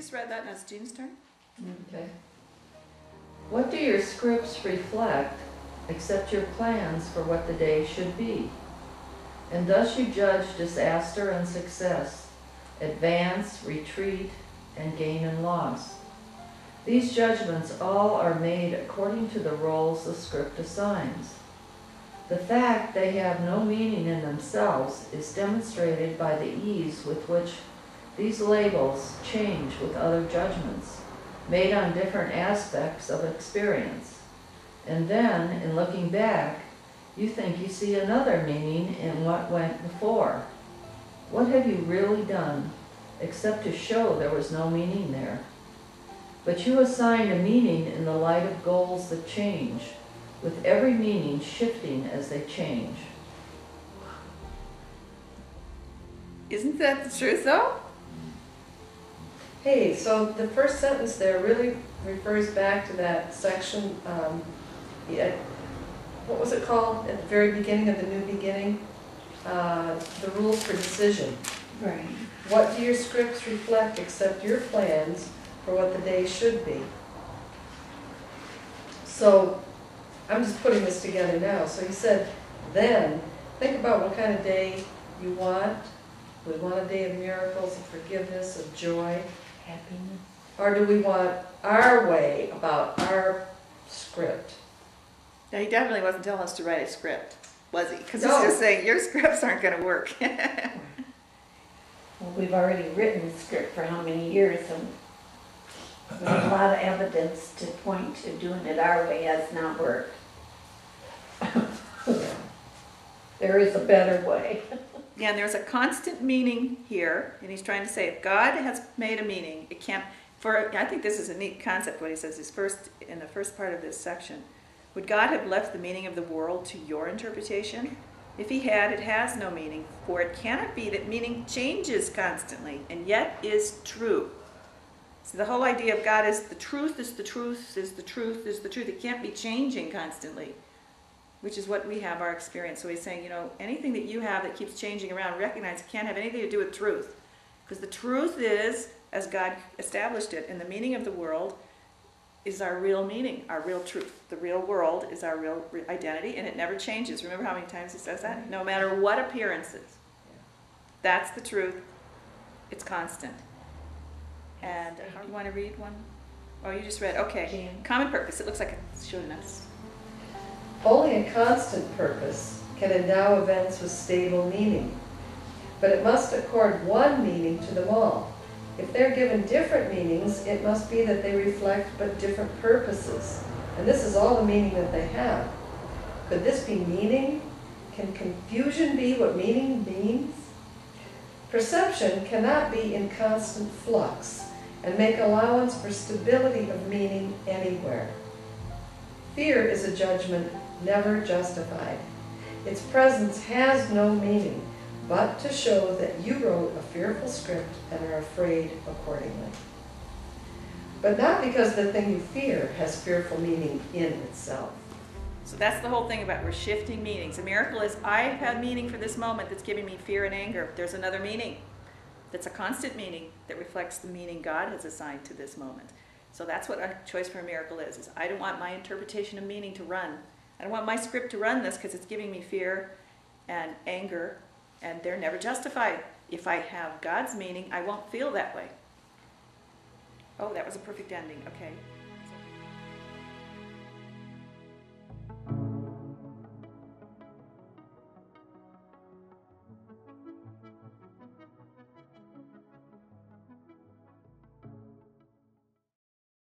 just read that, and it's Jean's turn. Okay. What do your scripts reflect except your plans for what the day should be? And thus you judge disaster and success, advance, retreat, and gain and loss. These judgments all are made according to the roles the script assigns. The fact they have no meaning in themselves is demonstrated by the ease with which these labels change with other judgments, made on different aspects of experience. And then, in looking back, you think you see another meaning in what went before. What have you really done, except to show there was no meaning there? But you assign a meaning in the light of goals that change, with every meaning shifting as they change. Isn't that the truth, though? Hey, so the first sentence there really refers back to that section, what was it called at the very beginning of the New Beginning? The rules for decision. Right. What do your scripts reflect except your plans for what the day should be? So, I'm just putting this together now. So you said, then, think about what kind of day you want. We want a day of miracles, of forgiveness, of joy. Happiness. Or do we want our way about our script? Now, he definitely wasn't telling us to write a script, was he? Because No. he's just saying, your scripts aren't going to work. Well, we've already written the script for how many years, and there's a lot of evidence to point to doing it our way has not worked. There is a better way. Yeah, and there's a constant meaning here, and he's trying to say if God has made a meaning, it can't. I think this is a neat concept. What he says is in the first part of this section, would God have left the meaning of the world to your interpretation? If he had, it has no meaning, for it cannot be that meaning changes constantly, and yet is true. So the whole idea of God is the truth is the truth is the truth is the truth. It can't be changing constantly, which is what we have our experience. So he's saying, anything that you have that keeps changing around, recognize it can't have anything to do with truth. Because the truth is, as God established it, and the meaning of the world is our real meaning, our real truth. The real world is our real identity, and it never changes. Remember how many times he says that? No matter what appearances. That's the truth. It's constant. And how do you want to read one? Oh, you just read. Okay. Common purpose. It looks like it's showing us. Only a constant purpose can endow events with stable meaning, but it must accord one meaning to them all. If they're given different meanings, it must be that they reflect but different purposes. And this is all the meaning that they have. Could this be meaning? Can confusion be what meaning means? Perception cannot be in constant flux and make allowance for stability of meaning anywhere. Fear is a judgment never justified. Its presence has no meaning, but to show that you wrote a fearful script and are afraid accordingly. But not because the thing you fear has fearful meaning in itself. So that's the whole thing about we're shifting meanings. A miracle is I have meaning for this moment that's giving me fear and anger. There's another meaning that's a constant meaning that reflects the meaning God has assigned to this moment. So that's what our choice for a miracle is I don't want my interpretation of meaning to run. I don't want my script to run this because it's giving me fear and anger, and they're never justified. If I have God's meaning, I won't feel that way. Oh, that was a perfect ending. Okay.